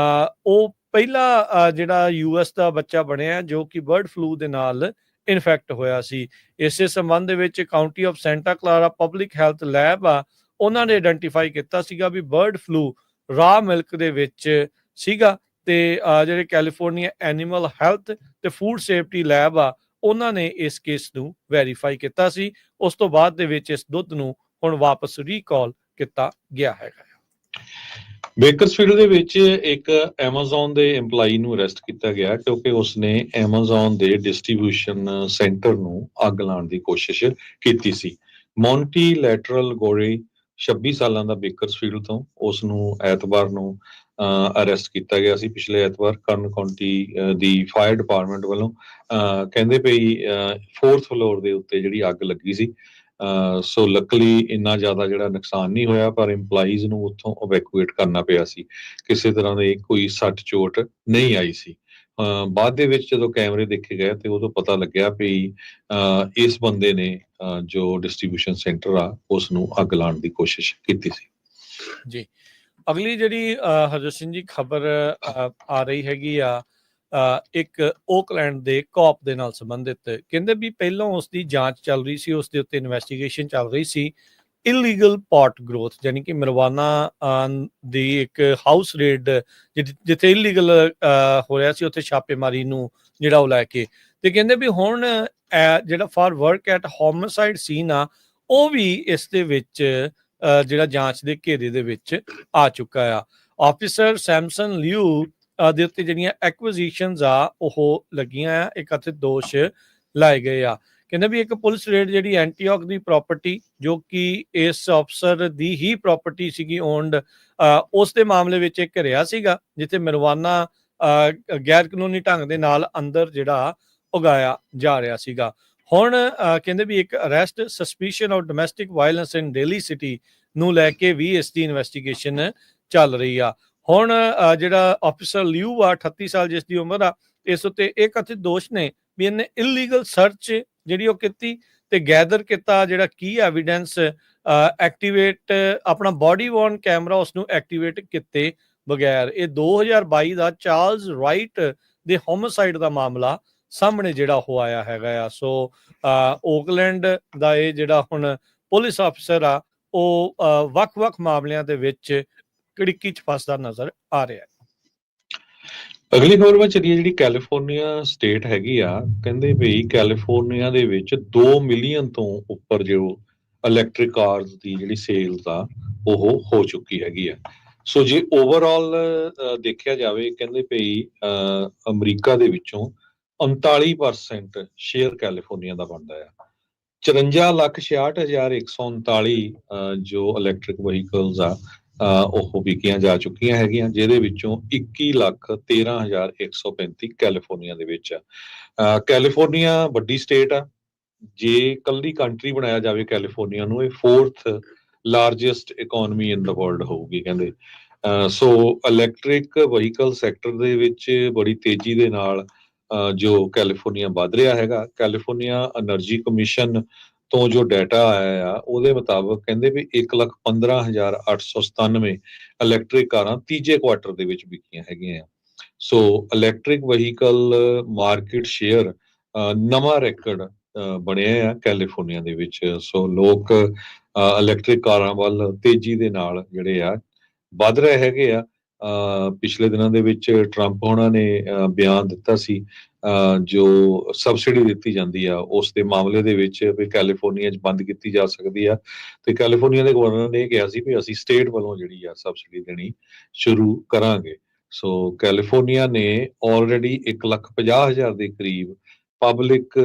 ਉਹ ਪਹਿਲਾ ਜਿਹੜਾ US ਦਾ ਬੱਚਾ ਬਣਿਆ ਜੋ ਕਿ ਬਰਡ ਫਲੂ ਦੇ ਨਾਲ ਇਨਫੈਕਟ ਹੋਇਆ ਸੀ। ਇਸੇ ਸੰਬੰਧ ਦੇ ਵਿੱਚ County of Santa ਕਲਾਰਾ public health lab ਆ, ਉਹਨਾਂ ਨੇ ਆਇਡੈਂਟੀਫਾਈ ਕੀਤਾ ਸੀਗਾ ਵੀ ਬਰਡ ਫਲੂ ਰਾ ਮਿਲਕ ਦੇ ਵਿੱਚ ਸੀਗਾ ਤੇ ਜਿਹੜੇ ਕੈਲੀਫੋਰਨੀਆ ਐਨੀਮਲ ਹੈਲਥ ਤੇ ਫੂਡ ਸੇਫਟੀ ਲੈਬ ਆ, ਉਹਨਾਂ ਨੇ ਇਸ ਕੇਸ ਨੂੰ ਵੈਰੀਫਾਈ ਕੀਤਾ ਸੀ। ਉਸ ਤੋਂ ਬਾਅਦ ਦੇ ਵਿੱਚ ਇਸ ਦੁੱਧ ਨੂੰ ਹੁਣ ਵਾਪਸ ਰੀਕਾਲ ਕੀਤਾ ਗਿਆ ਹੈਗਾ। ਬੇਕਰਸਫੀਲਡ ਦੇ ਵਿੱਚ ਇੱਕ ਐਮਾਜ਼ੋਨ ਦੇ EMPLOYEE ਨੂੰ ਅਰੈਸਟ ਕੀਤਾ ਗਿਆ ਕਿਉਂਕਿ ਉਸਨੇ ਐਮਾਜ਼ੋਨ ਦੇ ਡਿਸਟ੍ਰੀਬਿਊਸ਼ਨ ਸੈਂਟਰ ਨੂੰ ਅੱਗ ਲਾਉਣ ਦੀ ਕੋਸ਼ਿਸ਼ ਕੀਤੀ ਸੀ। ਮੌਂਟੀ ਲੈਟਰਲ ਗੋਰੇ 26 ਸਾਲਾਂ ਦਾ ਬੇਕਰਸਫੀਲਡ ਤੋਂ, ਉਸ ਨੂੰ ਐਤਵਾਰ ਨੂੰ ਅਰੈਸਟ ਕੀਤਾ ਗਿਆ ਸੀ, ਪਿਛਲੇ ਐਤਵਾਰ ਕਰਨ ਕਾਉਂਟੀ ਦੀ ਫਾਇਰ ਡਿਪਾਰਟਮੈਂਟ ਵੱਲੋਂ। ਕਹਿੰਦੇ ਪਈ 4th ਫਲੋਰ ਦੇ ਉੱਤੇ ਜਿਹੜੀ ਅੱਗ ਲੱਗੀ ਸੀ। ਸੋ ਲੱਕਲੀ ਇੰਨਾ ਜ਼ਿਆਦਾ ਜਿਹੜਾ ਨੁਕਸਾਨ ਨਹੀਂ ਹੋਇਆ, ਪਰ EMPLOYEES ਨੂੰ ਉੱਥੋਂ ਇਵੈਕੂਏਟ ਕਰਨਾ ਪਿਆ ਸੀ। ਕਿਸੇ ਤਰ੍ਹਾਂ ਦੀ ਕੋਈ ਸੱਟ ਚੋਟ ਨਹੀਂ ਆਈ ਸੀ। ਬਾਅਦ ਦੇ ਵਿੱਚ ਜਦੋਂ ਕੈਮਰੇ ਦੇਖੇ ਗਏ ਤੇ ਉਦੋਂ ਪਤਾ ਲੱਗਿਆ ਵੀ ਇਸ ਬੰਦੇ ਨੇ ਜੋ ਡਿਸਟ੍ਰੀਬਿਊਸ਼ਨ ਸੈਂਟਰ ਆ ਉਸ ਨੂੰ ਅੱਗ ਲਾਉਣ ਦੀ ਕੋਸ਼ਿਸ਼ ਕੀਤੀ ਸੀ। ਜੀ, ਅਗਲੀ ਜਿਹੜੀ ਹਰਜੋਤ ਸਿੰਘ ਜੀ ਖਬਰ ਆ ਰਹੀ ਹੈਗੀ ਆ ਇੱਕ ਓਕਲੈਂਡ ਦੇ ਕੌਪ ਦੇ ਨਾਲ ਸੰਬੰਧਿਤ। ਕਹਿੰਦੇ ਵੀ ਪਹਿਲਾਂ ਉਸ ਦੀ ਜਾਂਚ ਚੱਲ ਰਹੀ ਸੀ, ਉਸ ਦੇ ਉੱਤੇ ਇਨਵੈਸਟੀਗੇਸ਼ਨ ਚੱਲ ਰਹੀ ਸੀ ਇਲੀਗਲ ਪੌਟ ਗਰੋਥ, ਯਾਨੀ ਕਿ ਮਰਵਾਨਾ ਦੀ ਇੱਕ ਹਾਊਸ ਰੇਡ ਜਿੱਥੇ ਇਲੀਗਲ ਹੋ ਰਿਹਾ ਸੀ ਉੱਥੇ ਛਾਪੇਮਾਰੀ ਨੂੰ ਜਿਹੜਾ ਉਹ ਲੈ ਕੇ। ਤੇ ਕਹਿੰਦੇ ਵੀ ਹੁਣ ਜਿਹੜਾ for work at homicide scene ਆ ਉਹ ਵੀ ਇਸ ਦੇ ਵਿੱਚ ਜਿਹੜਾ ਜਾਂਚ ਦੇ ਘੇਰੇ ਦੇ ਵਿੱਚ ਆ ਚੁੱਕਾ ਆ। ਆਫਿਸਰ ਸੈਮਸਨ ਲਿਊ ਦੇ ਉੱਤੇ ਜਿਹੜੀਆਂ ਐਕੁਇਜ਼ੀਸ਼ਨਸ ਆ ਉਹ ਲੱਗੀਆਂ ਆ, ਇੱਕ ਅਤੇ ਦੋਸ਼ ਲਾਏ ਗਏ ਆ। ਕਹਿੰਦੇ ਵੀ ਇੱਕ ਪੁਲਿਸ ਰੇਡ ਜਿਹੜੀ ਐਂਟੀਓਕ ਦੀ ਪ੍ਰਾਪਰਟੀ ਜੋ ਕਿ ਇਸ ਅਫਸਰ ਦੀ ਹੀ ਪ੍ਰਾਪਰਟੀ ਸੀਗੀ ਓਨਡ, ਉਸ ਦੇ ਮਾਮਲੇ ਵਿੱਚ ਇੱਕ ਘਿਰਿਆ ਸੀਗਾ ਜਿੱਥੇ ਮਰਵਾਨਾ ਗੈਰ ਕਾਨੂੰਨੀ ਢੰਗ ਦੇ ਨਾਲ ਅੰਦਰ ਜਿਹੜਾ ਉਗਾਇਆ ਜਾ ਰਿਹਾ ਸੀਗਾ। ਹੁਣ ਕਹਿੰਦੇ ਵੀ ਇੱਕ arrest suspicion of domestic violence in Daly City ਨੂੰ ਲੈ ਕੇ ਵੀ ਇਸ ਦੀ ਇਨਵੈਸਟੀਗੇਸ਼ਨ ਚੱਲ ਰਹੀ ਆ। ਹੁਣ ਜਿਹੜਾ ਆਫਿਸਰ ਲਿਊ ਆ 38 ਸਾਲ ਜਿਸ ਦੀ ਉਮਰ ਆ, ਇਸ ਉੱਤੇ ਇਹ ਕਥਿਤ ਦੋਸ਼ ਨੇ ਵੀ ਇਹਨੇ ਇਲੀਗਲ ਸਰਚ ਜਿਹੜੀ ਉਹ ਕੀਤੀ ਤੇ ਗੈਦਰ ਕੀਤਾ ਜਿਹੜਾ ਕੀ ਐਵੀਡੈਂਸ, ਐਕਟੀਵੇਟ ਆਪਣਾ ਬੋਡੀ ਵੌਰਨ ਕੈਮਰਾ ਉਸਨੂੰ ਐਕਟੀਵੇਟ ਕੀਤੇ ਬਗੈਰ। ਇਹ 2022 ਦਾ ਚਾਰਲਸ ਰਾਈਟ ਦੇ ਹੋਮਿਸਾਈਡ ਦਾ ਮਾਮਲਾ ਸਾਹਮਣੇ ਜਿਹੜਾ ਉਹ ਆਇਆ ਹੈਗਾ ਆ। ਸੋ ਓਕਲੈਂਡ ਦਾ ਇਹ ਜਿਹੜਾ ਹੁਣ ਪੁਲਿਸ ਅਫਸਰ ਆ ਉਹ ਵੱਖ-ਵੱਖ ਮਾਮਲਿਆਂ ਦੇ ਵਿੱਚ ਕੜਿੱਕੀ 'ਚ ਫਸਦਾ ਨਜ਼ਰ ਆ ਰਿਹਾ ਹੈ। ਅਗਲੀ ਖਬਰ ਵੱਲ ਚੱਲੀਏ, ਜਿਹੜੀ ਕੈਲੀਫੋਰਨੀਆ ਸਟੇਟ ਹੈਗੀ ਆ, ਕਹਿੰਦੇ ਵੀ ਕੈਲੀਫੋਰਨੀਆ ਦੇ ਵਿੱਚ 2 ਮਿਲੀਅਨ ਤੋਂ ਉੱਪਰ ਜੋ ਇਲੈਕਟ੍ਰਿਕ ਕਾਰਸ ਦੀ ਜਿਹੜੀ ਸੇਲਸ ਆ ਉਹ ਹੋ ਚੁੱਕੀ ਹੈਗੀ ਆ। ਸੋ ਜੇ ਓਵਰਆਲ ਦੇਖਿਆ ਜਾਵੇ, ਕਹਿੰਦੇ ਵੀ ਅਮਰੀਕਾ ਦੇ ਵਿੱਚੋਂ 39% ਸ਼ੇਅਰ ਕੈਲੀਫੋਰਨੀਆ ਦਾ ਬਣਦਾ ਆ। 54,66,139 ਜੋ ਇਲੈਕਟ੍ਰਿਕ ਵਹੀਕਲਸ ਆ ਉਹ ਵਿਕੀਆਂ ਜਾ ਚੁੱਕੀਆਂ ਹੈਗੀਆਂ, ਜਿਹਦੇ ਵਿੱਚੋਂ 21,13,135 ਕੈਲੀਫੋਰਨੀਆ ਦੇ ਵਿੱਚ ਆ। ਕੈਲੀਫੋਰਨੀਆ ਵੱਡੀ ਸਟੇਟ ਆ। ਜੇ ਕੱਲੀ ਕੰਟਰੀ ਬਣਾਇਆ ਜਾਵੇ ਕੈਲੀਫੋਰਨੀਆ ਨੂੰ, ਇਹ 4th largest economy in the world ਹੋਊਗੀ ਕਹਿੰਦੇ। ਸੋ ਇਲੈਕਟ੍ਰਿਕ ਵਹੀਕਲ ਸੈਕਟਰ ਦੇ ਵਿੱਚ ਬੜੀ ਤੇਜ਼ੀ ਦੇ ਨਾਲ ਜੋ ਕੈਲੀਫੋਰਨੀਆ ਵੱਧ ਰਿਹਾ ਹੈਗਾ। ਕੈਲੀਫੋਰਨੀਆ ਐਨਰਜੀ ਕਮਿਸ਼ਨ ਤੋਂ ਜੋ ਡਾਟਾ ਆਇਆ ਆ ਉਹਦੇ ਮੁਤਾਬਕ ਕਹਿੰਦੇ ਵੀ 1,15,897 ਇਲੈਕਟ੍ਰਿਕ ਕਾਰਾਂ ਤੀਜੇ ਕੁਆਟਰ ਦੇ ਵਿੱਚ ਵਿਕੀਆਂ ਹੈਗੀਆਂ ਆ। ਸੋ ਇਲੈਕਟ੍ਰਿਕ ਵਹੀਕਲ ਮਾਰਕੀਟ ਸ਼ੇਅਰ ਨਵਾਂ ਰੈਕੋਰਡ ਬਣਿਆ ਆ ਕੈਲੀਫੋਰਨੀਆ ਦੇ ਵਿੱਚ। ਸੋ ਲੋਕ ਇਲੈਕਟ੍ਰਿਕ ਕਾਰਾਂ ਵੱਲ ਤੇਜ਼ੀ ਦੇ ਨਾਲ ਜਿਹੜੇ ਆ ਵੱਧ ਰਹੇ ਹੈਗੇ ਆ। ਪਿਛਲੇ ਦਿਨਾਂ ਦੇ ਵਿੱਚ ਟਰੰਪ ਹੋਣਾ ਨੇ ਬਿਆਨ ਦਿੱਤਾ ਸੀ ਜੋ ਸਬਸਿਡੀ ਦਿੱਤੀ ਜਾਂਦੀ ਆ ਉਸ ਦੇ ਮਾਮਲੇ ਦੇ ਵਿੱਚ ਵੀ ਕੈਲੀਫੋਰਨੀਆ 'ਚ ਬੰਦ ਕੀਤੀ ਜਾ ਸਕਦੀ ਆ, ਤੇ ਕੈਲੀਫੋਰਨੀਆ ਦੇ ਗਵਰਨਰ ਨੇ ਕਿਹਾ ਸੀ ਵੀ ਅਸੀਂ ਸਟੇਟ ਵੱਲੋਂ ਜਿਹੜੀ ਆ ਸਬਸਿਡੀ ਦੇਣੀ ਸ਼ੁਰੂ ਕਰਾਂਗੇ। ਸੋ ਕੈਲੀਫੋਰਨੀਆ ਨੇ ਆਲਰੇਡੀ 1,50,000 ਦੇ ਕਰੀਬ ਪਬਲਿਕ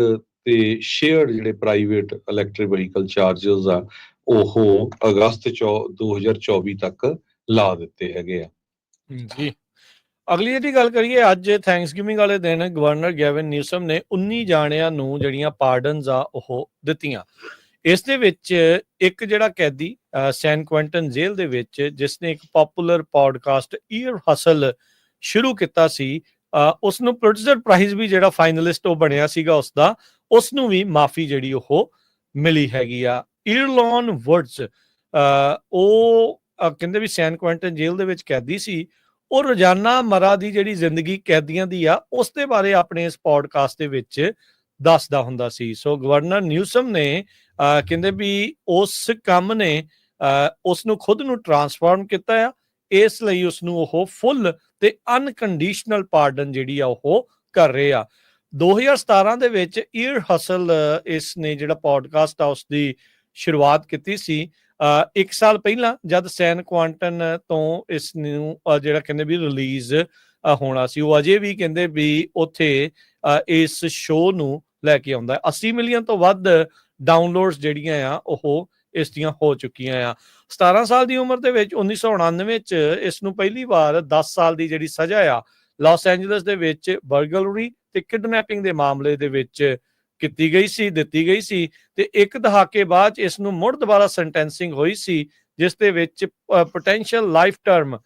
ਤੇ ਸ਼ੇਅਰਡ ਜਿਹੜੇ ਪ੍ਰਾਈਵੇਟ ਇਲੈਕਟ੍ਰਿਕ ਵਹੀਕਲ ਚਾਰਜਰਸ ਆ ਉਹ ਅਗਸਤ 2024 ਤੱਕ ਲਾ ਦਿੱਤੇ ਹੈਗੇ ਆ। ਜੀ, ਅਗਲੀ ਇਹਦੀ ਗੱਲ ਕਰੀਏ, ਅੱਜ ਥੈਂਕਸਗਿਵਿੰਗ ਵਾਲੇ ਦਿਨ ਗਵਰਨਰ ਗੈਵਿਨ ਨਿਊਸਮ ਨੇ 19 ਜਾਣਿਆਂ ਨੂੰ ਜਿਹੜੀਆਂ ਪਾਰਡਨਸ ਆ ਉਹ ਦਿੱਤੀਆਂ। ਇਸ ਦੇ ਵਿੱਚ ਇੱਕ ਜਿਹੜਾ ਕੈਦੀ ਸੈਨ ਕੁਐਂਟਨ ਜੇਲ੍ਹ ਦੇ ਵਿੱਚ, ਜਿਸ ਨੇ ਇੱਕ ਪਪੂਲਰ ਪੋਡਕਾਸਟ ਈਅਰ ਹਸਲ ਸ਼ੁਰੂ ਕੀਤਾ ਸੀ, ਉਸ ਨੂੰ ਪੁਲਿਟਜ਼ਰ ਪ੍ਰਾਈਜ਼ ਵੀ ਜਿਹੜਾ ਫਾਈਨਲਿਸਟ ਉਹ ਬਣਿਆ ਸੀਗਾ ਉਸਦਾ, ਉਸ ਨੂੰ ਵੀ ਮਾਫੀ ਜਿਹੜੀ ਉਹ ਮਿਲੀ ਹੈਗੀ ਆ। ਈਰਲੌਨ ਵੁਡਸ ਉਹ ਕਹਿੰਦੇ ਵੀ ਸੈਨ ਕੁਐਂਟਨ ਜੇਲ੍ਹ ਦੇ ਵਿੱਚ ਕੈਦੀ ਸੀ। ਉਹ ਰੋਜ਼ਾਨਾ ਮਰਾ ਦੀ ਜਿਹੜੀ ਜ਼ਿੰਦਗੀ ਕੈਦੀਆਂ ਦੀ ਆ ਉਸ ਦੇ ਬਾਰੇ ਆਪਣੇ ਇਸ ਪੋਡਕਾਸਟ ਦੇ ਵਿੱਚ ਦੱਸਦਾ ਹੁੰਦਾ ਸੀ। ਸੋ ਗਵਰਨਰ ਨਿਊਸਮ ਨੇ ਕਹਿੰਦੇ ਵੀ ਉਸ ਕੰਮ ਨੇ ਉਸ ਨੂੰ ਖੁਦ ਨੂੰ ਟਰਾਂਸਫਾਰਮ ਕੀਤਾ ਆ, ਇਸ ਲਈ ਉਸ ਨੂੰ ਉਹ ਫੁੱਲ ਤੇ ਅਨਕੰਡੀਸ਼ਨਲ ਪਾਰਡਨ ਜਿਹੜੀ ਆ ਉਹ ਕਰ ਰਹੇ ਆ। 2017 ਦੇ ਵਿੱਚ ਈਅਰ ਹਸਲ ਇਸ ਨੇ ਜਿਹੜਾ ਪੋਡਕਾਸਟ ਆ ਉਸ ਦੀ ਸ਼ੁਰੂਆਤ ਕੀਤੀ ਸੀ। 1 ਸਾਲ ਪਹਿਲਾਂ ਜਦ ਸੈਨ ਕੁਆਂਟਨ ਤੋਂ ਇਸ ਨੂੰ ਜਿਹੜਾ ਕਹਿੰਦੇ ਵੀ ਰਿਲੀਜ਼ ਹੋਣਾ ਸੀ, ਉਹ ਅਜੇ ਵੀ ਕਹਿੰਦੇ ਵੀ ਉੱਥੇ ਇਸ ਸ਼ੋਅ ਨੂੰ ਲੈ ਕੇ ਆਉਂਦਾ। 80 ਮਿਲੀਅਨ ਤੋਂ ਵੱਧ ਡਾਊਨਲੋਡਸ ਜਿਹੜੀਆਂ ਆ ਉਹ ਇਸ ਦੀਆਂ ਹੋ ਚੁੱਕੀਆਂ ਆ। 17 ਸਾਲ ਦੀ ਉਮਰ ਦੇ ਵਿੱਚ 1999 ਚ ਇਸ ਨੂੰ ਪਹਿਲੀ ਵਾਰ 10 ਸਾਲ ਦੀ ਜਿਹੜੀ ਸਜ਼ਾ ਆ ਲਾਸ ਐਂਜਲਸ ਦੇ ਵਿੱਚ ਬਰਗਲਰੀ ਤੇ ਕਿਡਨੈਪਿੰਗ ਦੇ ਮਾਮਲੇ ਦੇ ਵਿੱਚ ਦਿੱਤੀ ਗਈ ਸੀ ਤੇ 1 ਦਹਾਕੇ ਬਾਅਦ ਇਸ ਨੂੰ ਮੁੜ ਦੁਬਾਰਾ ਸੈਂਟੈਂਸਿੰਗ ਹੋਈ ਸੀ, ਜਿਸ ਦੇ ਵਿੱਚ ਪੋਟੈਂਸ਼ੀਅਲ ਲਾਈਫ ਟਰਮ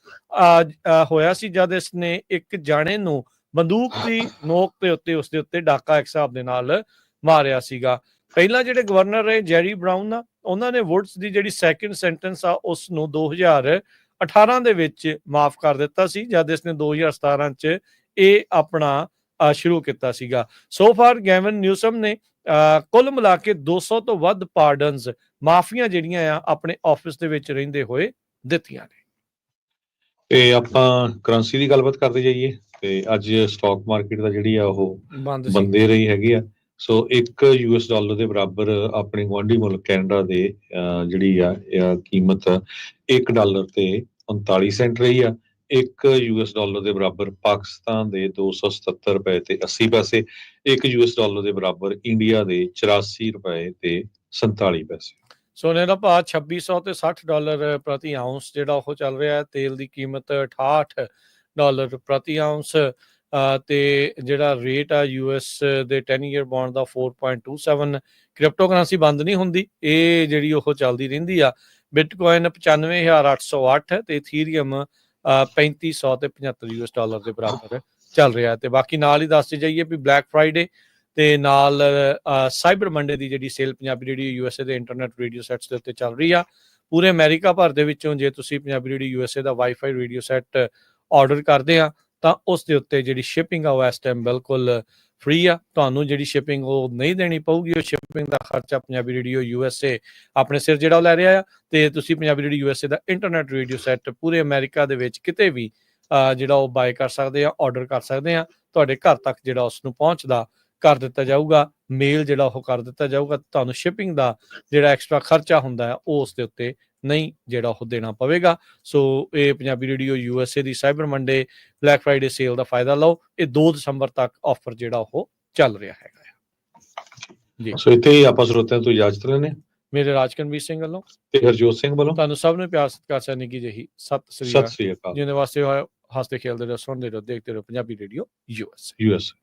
ਹੋਇਆ ਸੀ ਜਦ ਇਸ ਨੇ ਇੱਕ ਜਾਣੇ ਨੂੰ ਬੰਦੂਕ ਦੀ ਨੋਕ ਦੇ ਉੱਤੇ ਉਸਦੇ ਉੱਤੇ ਡਾਕਾ ਇੱਕ ਹਿਸਾਬ ਦੇ ਨਾਲ ਮਾਰਿਆ ਸੀਗਾ। ਪਹਿਲਾਂ ਜਿਹੜੇ ਗਵਰਨਰ ਰਹੇ ਜੈਰੀ ਬਰਾਊਨ ਆ, ਉਹਨਾਂ ਨੇ ਵੁਡਸ ਦੀ ਜਿਹੜੀ ਸੈਕਿੰਡ ਸੈਂਟੈਂਸ ਆ ਉਸ ਨੂੰ 2018 ਦੇ ਵਿੱਚ ਮਾਫ ਕਰ ਦਿੱਤਾ ਸੀ, ਜਦ ਇਸ ਨੇ 2017 ਚ ਇਹ ਆਪਣਾ ਸ਼ੁਰੂ ਕੀਤਾ ਸੀਗਾ। ਸੋ ਫਾਰ ਗੈਵਨ ਨਿਊਸਮ ਨੇ ਕੁੱਲ ਮਿਲਾ ਕੇ 200 ਤੋਂ ਵੱਧ ਪਾਰਡਨਸ, ਮਾਫੀਆਂ ਜਿਹੜੀਆਂ ਆ ਆਪਣੇ ਆਫਿਸ ਦੇ ਵਿੱਚ ਰਹਿੰਦੇ ਹੋਏ ਦਿੱਤੀਆਂ ਨੇ। ਤੇ ਆਪਾਂ ਕਰੰਸੀ ਦੀ ਗੱਲਬਾਤ ਕਰਦੇ ਜਾਈਏ ਤੇ ਅੱਜ ਸਟਾਕ ਮਾਰਕੀਟ ਦਾ ਜਿਹੜੀ ਆ ਉਹ ਬੰਦੇ ਰਹੀ ਹੈਗੀ ਆ। ਸੋ $1 ਦੇ ਬਰਾਬਰ ਆਪਣੇ ਗੁਆਂਢੀ ਮੁਲਕ ਕੈਨੇਡਾ ਦੇ ਜਿਹੜੀ ਆ ਕੀਮਤ $1 ਤੇ 39 ਸੈਂਟ ਰਹੀ ਆ। $1 ਦੇ ਬਰਾਬਰ ਪਾਕਿਸਤਾਨ ਦੇ 277 ਰੁਪਏ ਤੇ 80 ਪੈਸੇ, $1 ਦੇ ਬਰਾਬਰ ਇੰਡੀਆ ਦੇ 84 ਰੁਪਏ ਤੇ 47 ਪੈਸੇ। ਸੋਨੇ ਦਾ ਭਾਅ $2600 ਤੇ $60 ਪ੍ਰਤੀ ਆਉਂਸ ਜਿਹੜਾ ਉਹ ਚੱਲ ਰਿਹਾ ਹੈ। ਤੇਲ ਦੀ ਕੀਮਤ $68 ਪ੍ਰਤੀ ਆਉਂਸ ਤੇ ਜਿਹੜਾ ਰੇਟ ਆ US ਦੇ 10 ਈਅਰ ਬੌਂਡ ਦਾ 4.27। ਕ੍ਰਿਪਟੋ ਕਰੰਸੀ ਬੰਦ ਨਹੀਂ ਹੁੰਦੀ, ਇਹ ਜਿਹੜੀ ਉਹ ਚੱਲਦੀ ਰਹਿੰਦੀ ਆ। ਬਿਟਕੋਇਨ 95,808 ਤੇ ਇਥੀਰੀਅਮ 3500 ਤੇ $75 ਦੇ ਬਰਾਬਰ ਚੱਲ ਰਿਹਾ। ਤੇ ਬਾਕੀ ਨਾਲ ਹੀ ਦੱਸਦੇ ਜਾਈਏ ਵੀ ਬਲੈਕ ਫਰਾਈਡੇ ਤੇ ਨਾਲ ਸਾਈਬਰ ਮੰਡੇ ਦੀ ਜਿਹੜੀ ਸੇਲ ਪੰਜਾਬੀ ਰੇਡੀਓ USA ਦੇ ਇੰਟਰਨੈਟ ਰੇਡੀਓ ਸੈਟਸ ਦੇ ਉੱਤੇ ਚੱਲ ਰਹੀ ਆ। ਪੂਰੇ ਅਮਰੀਕਾ ਭਰ ਦੇ ਵਿੱਚੋਂ ਜੇ ਤੁਸੀਂ ਪੰਜਾਬੀ ਰੇਡੀਓ USA ਦਾ ਵਾਈਫਾਈ ਰੇਡੀਓ ਸੈਟ ਆਰਡਰ ਕਰਦੇ ਆ ਤਾਂ ਉਸ ਦੇ ਉੱਤੇ ਜਿਹੜੀ ਸ਼ਿਪਿੰਗ ਆ ਉਹ ਇਸ ਟਾਈਮ ਬਿਲਕੁਲ ਫ੍ਰੀ ਆ। ਤੁਹਾਨੂੰ ਜਿਹੜੀ ਸ਼ਿਪਿੰਗ ਉਹ ਨਹੀਂ ਦੇਣੀ ਪਊਗੀ। ਉਹ ਸ਼ਿਪਿੰਗ ਦਾ ਖਰਚਾ ਪੰਜਾਬੀ ਰੇਡੀਓ USA ਆਪਣੇ ਸਿਰ ਜਿਹੜਾ ਉਹ ਲੈ ਰਿਹਾ ਆ। ਤੇ ਤੁਸੀਂ ਪੰਜਾਬੀ ਰੇਡੀਓ USA ਦਾ ਇੰਟਰਨੈਟ ਰੇਡੀਓ ਸੈਟ ਪੂਰੇ ਅਮਰੀਕਾ ਦੇ ਵਿੱਚ ਕਿਤੇ ਵੀ ਜਿਹੜਾ ਉਹ ਬਾਏ ਕਰ ਸਕਦੇ ਆ, ਆਰਡਰ ਕਰ ਸਕਦੇ ਆ। ਤੁਹਾਡੇ ਘਰ ਤੱਕ ਜਿਹੜਾ ਉਸ ਨੂੰ ਪਹੁੰਚਦਾ ਕਰ ਦਿੱਤਾ ਜਾਊਗਾ, ਮੇਲ ਜਿਹੜਾ ਉਹ ਕਰ ਦਿੱਤਾ ਜਾਊਗਾ। ਤੁਹਾਨੂੰ ਸ਼ਿਪਿੰਗ ਦਾ ਜਿਹੜਾ ਐਕਸਟਰਾ ਖਰਚਾ ਹੁੰਦਾ ਹੈ ਉਹ ਉਸ ਦੇ ਉੱਤੇ ਨਹੀਂ ਜਿਹੜਾ ਉਹ ਦੇਣਾ ਪਵੇਗਾ। ਸੋ ਇਹ ਪੰਜਾਬੀ ਰੇਡੀਓ USA ਦੀ cyber Monday black Friday sale ਦਾ ਫਾਇਦਾ ਲਓ। ਇਹ 2 ਦਸੰਬਰ ਤੱਕ ਆਫਰ ਜਿਹੜਾ ਉਹ ਚੱਲ ਰਿਹਾ ਹੈਗਾ ਜੀ। ਸੋ ਇੱਥੇ ਹੀ ਆਪਾਂ ਸਰੋਤਿਆਂ ਤੋਂ ਇਜਾਜ਼ਤ ਲੈਂਦੇ ਹਾਂ। ਮੇਰੇ ਰਾਜਕਨਵੀਰ ਸਿੰਘ ਵੱਲੋਂ ਤੇ ਹਰਜੋਤ ਸਿੰਘ ਵੱਲੋਂ ਤੁਹਾਨੂੰ ਸਭ ਨੂੰ ਪਿਆਰ ਸਤਿਕਾਰ ਸਹਿ ਨਿੱਘੀ ਜਿਹੀ ਸਤਿ ਸ੍ਰੀ ਅਕਾਲ। ਜਿਹਦੇ ਵਾਸਤੇ ਹੱਸਦੇ ਖੇਲਦੇ ਰਹੋ, ਸੁਣਦੇ ਰਹੋ, ਦੇਖਦੇ ਰਹੋ ਪੰਜਾਬੀ ਰੇਡੀਓ USA।